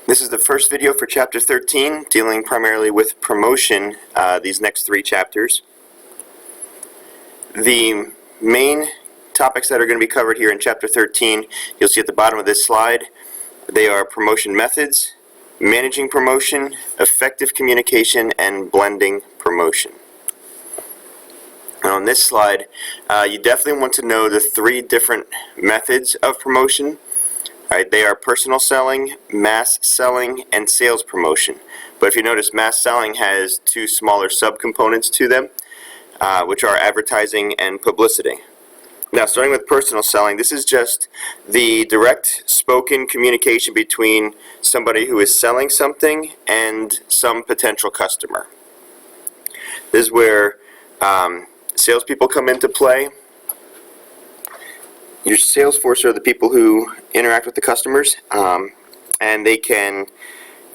This is the first video for Chapter 13, dealing primarily with promotion, these next 3 chapters. The main topics that are going to be covered here in Chapter 13, you'll see at the bottom of this slide. They are promotion methods, managing promotion, effective communication, and blending promotion. And on this slide, you definitely want to know the 3 different methods of promotion. Alright, they are personal selling, mass selling, and sales promotion. But if you notice, mass selling has 2 smaller subcomponents to them, which are advertising and publicity. Now, starting with personal selling, this is just the direct spoken communication between somebody who is selling something and some potential customer. This is where salespeople come into play. Your sales force are the people who interact with the customers, and they can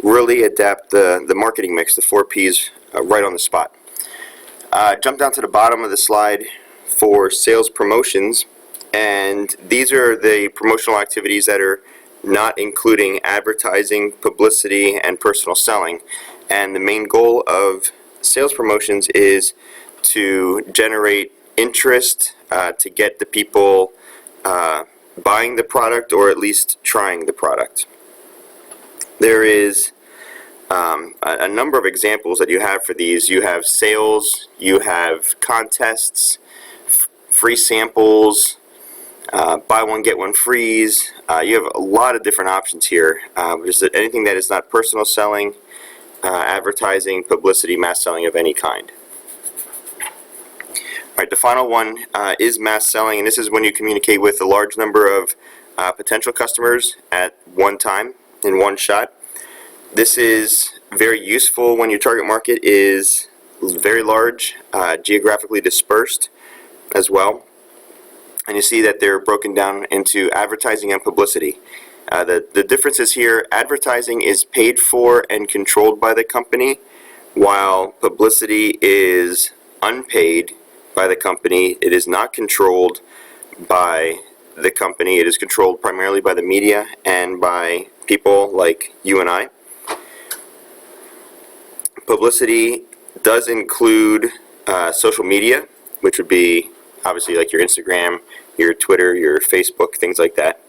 really adapt the marketing mix, the 4 Ps, right on the spot. Jump down to the bottom of the slide for sales promotions, and these are the promotional activities that are not including advertising, publicity, and personal selling. And the main goal of sales promotions is to generate interest, to get the people buying the product or at least trying the product. There is a number of examples that you have for these. You have sales, you have contests, free samples, buy one get one frees. You have a lot of different options here. Just anything that is not personal selling, advertising, publicity, mass selling of any kind. Alright, the final one is mass selling, and this is when you communicate with a large number of potential customers at one time, in one shot. This is very useful when your target market is very large, geographically dispersed as well. And you see that they're broken down into advertising and publicity. The differences here: advertising is paid for and controlled by the company, while publicity is unpaid by the company. It is not controlled by the company. It is controlled primarily by the media and by people like you and I. Publicity does include social media, which would be obviously like your Instagram, your Twitter, your Facebook, things like that.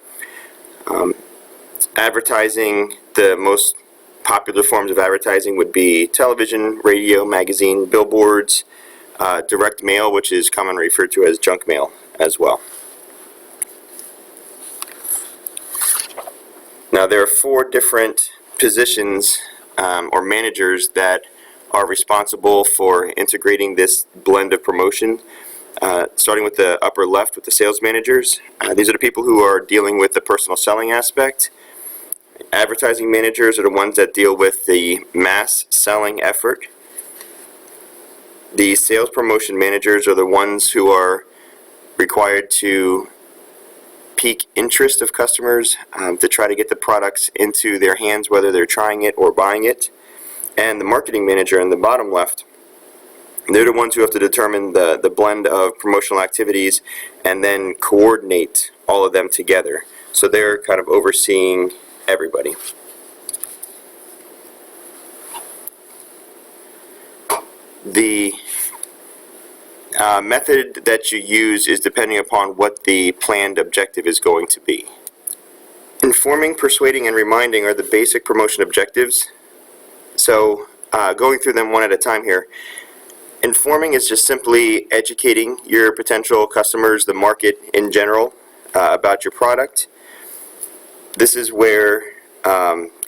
Advertising, the most popular forms of advertising would be television, radio, magazine, billboards, direct mail, which is commonly referred to as junk mail as well. Now, there are 4 different positions or managers that are responsible for integrating this blend of promotion. Starting with the upper left with the sales managers. These are the people who are dealing with the personal selling aspect. Advertising managers are the ones that deal with the mass selling effort. The sales promotion managers are the ones who are required to pique interest of customers, to try to get the products into their hands, whether they're trying it or buying it. And the marketing manager in the bottom left, they're the ones who have to determine the blend of promotional activities and then coordinate all of them together. So they're kind of overseeing everybody. The method that you use is depending upon what the planned objective is going to be. Informing, persuading, and reminding are the basic promotion objectives. So going through them one at a time here. Informing is just simply educating your potential customers, the market in general, about your product. This is where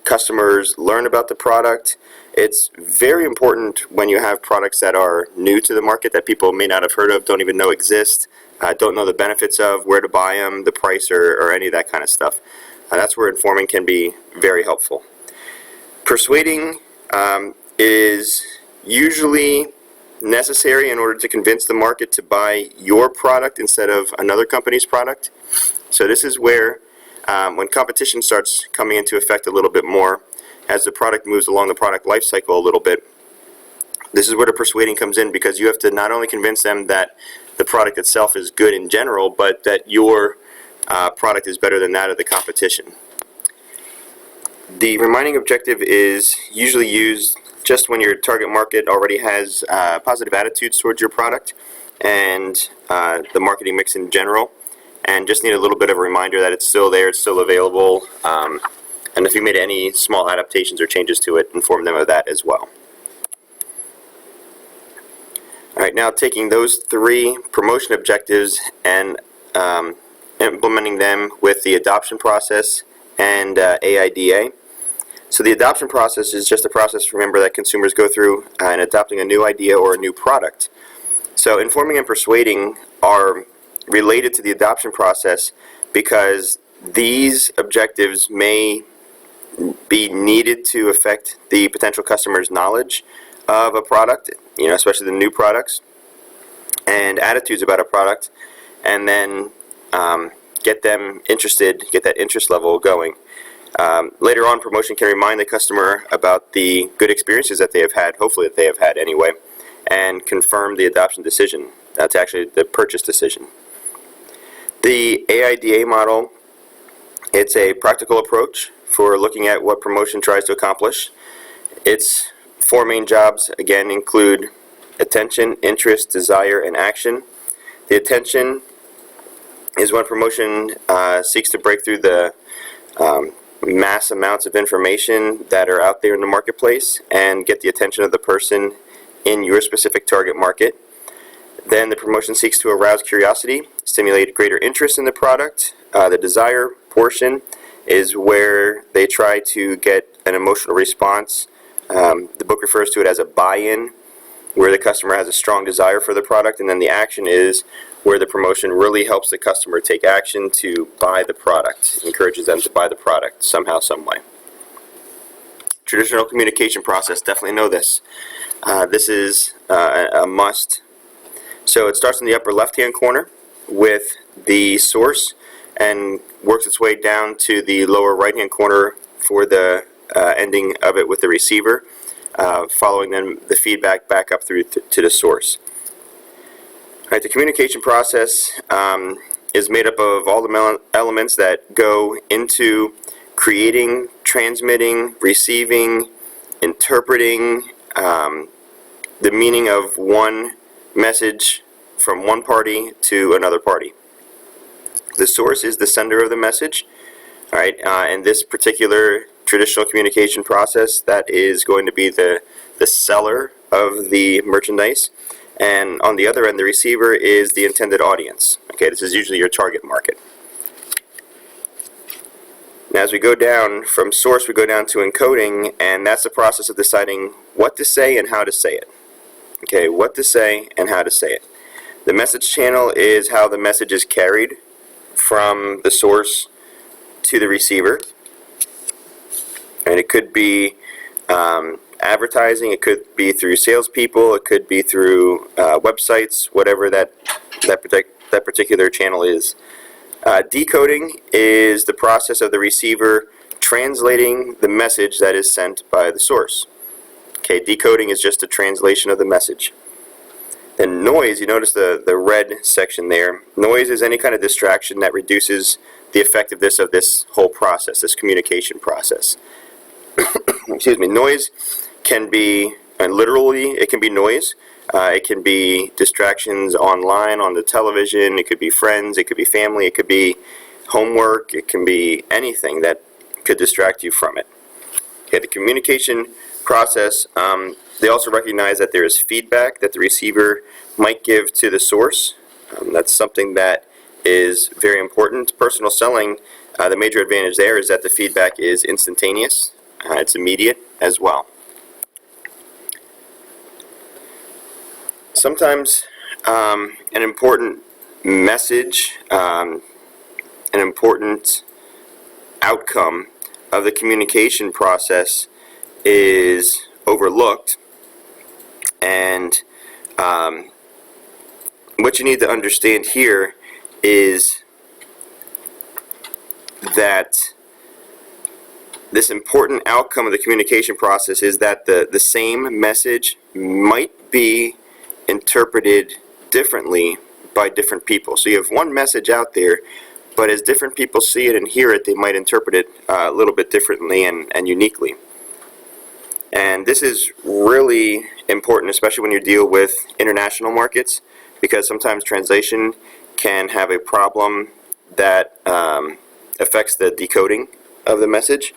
customers learn about the product. It's very important when you have products that are new to the market that people may not have heard of, don't even know exist, don't know the benefits of, where to buy them, the price, or any of that kind of stuff. That's where informing can be very helpful. Persuading is usually necessary in order to convince the market to buy your product instead of another company's product. So this is where when competition starts coming into effect a little bit more, as the product moves along the product life cycle a little bit, this is where the persuading comes in, because you have to not only convince them that the product itself is good in general, but that your product is better than that of the competition. The reminding objective is usually used just when your target market already has positive attitudes towards your product and the marketing mix in general, and just need a little bit of a reminder that it's still there, it's still available, and if you made any small adaptations or changes to it, inform them of that as well. Alright, now taking those 3 promotion objectives and implementing them with the adoption process and AIDA. So the adoption process is just a process, remember, that consumers go through in adopting a new idea or a new product. So informing and persuading are related to the adoption process because these objectives may be needed to affect the potential customer's knowledge of a product, especially the new products, and attitudes about a product, and then get them interested, get that interest level going. Later on, promotion can remind the customer about the good experiences that they have had, hopefully that they have had anyway, and confirm the adoption decision. That's actually the purchase decision. The AIDA model, it's a practical approach for looking at what promotion tries to accomplish. Its 4 main jobs, again, include attention, interest, desire, and action. The attention is when promotion seeks to break through the mass amounts of information that are out there in the marketplace and get the attention of the person in your specific target market. Then the promotion seeks to arouse curiosity, stimulate greater interest in the product. The desire portion is where they try to get an emotional response. The book refers to it as a buy-in, where the customer has a strong desire for the product, and then the action is where the promotion really helps the customer take action to buy the product, encourages them to buy the product somehow, some way. Traditional communication process, definitely know this. This is a must. So it starts in the upper left-hand corner with the source and works its way down to the lower right-hand corner for the ending of it with the receiver, following then the feedback back up through to the source. Right, the communication process is made up of all the elements that go into creating, transmitting, receiving, interpreting the meaning of one message from one party to another party. The source is the sender of the message. All right, in this particular traditional communication process, that is going to be the seller of the merchandise, and on the other end, the receiver is the intended audience. Okay, this is usually your target market. Now, as we go down from source, we go down to encoding, and that's the process of deciding what to say and how to say it. Okay, what to say and how to say it. The message channel is how the message is carried from the source to the receiver. And it could be advertising, it could be through salespeople, it could be through websites, whatever that particular channel is. Decoding is the process of the receiver translating the message that is sent by the source. Okay, decoding is just a translation of the message. Then noise, you notice the red section there. Noise is any kind of distraction that reduces the effectiveness of this whole process, this communication process. Excuse me. Noise can be, and literally, it can be noise. It can be distractions online, on the television. It could be friends. It could be family. It could be homework. It can be anything that could distract you from it. Okay, the communication process, they also recognize that there is feedback that the receiver might give to the source. That's something that is very important. Personal selling, the major advantage there is that the feedback is instantaneous. It's immediate as well. Sometimes an important message, an important outcome of the communication process is overlooked, and what you need to understand here is that this important outcome of the communication process is that the same message might be interpreted differently by different people. So you have one message out there, but as different people see it and hear it, they might interpret it a little bit differently and uniquely. And this is really important, especially when you deal with international markets, because sometimes translation can have a problem that affects the decoding of the message.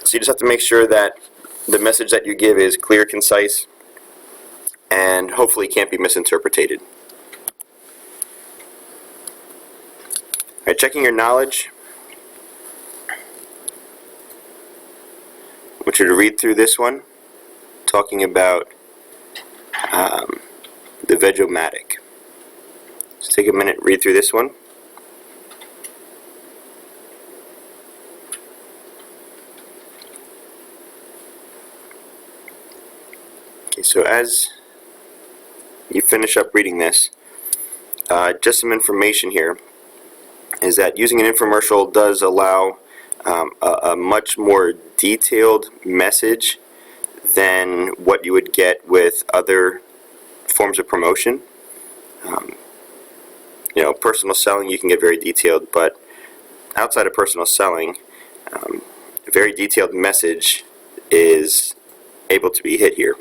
So you just have to make sure that the message that you give is clear, concise, and hopefully can't be misinterpreted. All right, checking your knowledge. I want you to read through this one, talking about the Veg-O-Matic. Just take a minute, read through this one. Okay, so as you finish up reading this, just some information here is that using an infomercial does allow a much more detailed message than what you would get with other forms of promotion. Personal selling, you can get very detailed, but outside of personal selling, a very detailed message is able to be hit here.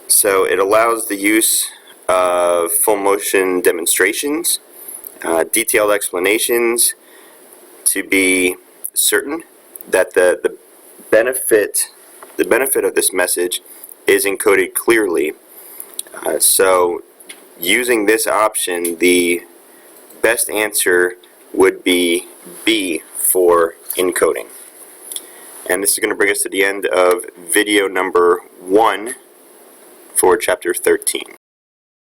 So it allows the use of full motion demonstrations, detailed explanations, to be certain that the benefit of this message is encoded clearly. So using this option, the best answer would be B for encoding. And this is going to bring us to the end of video number 1 for chapter 13.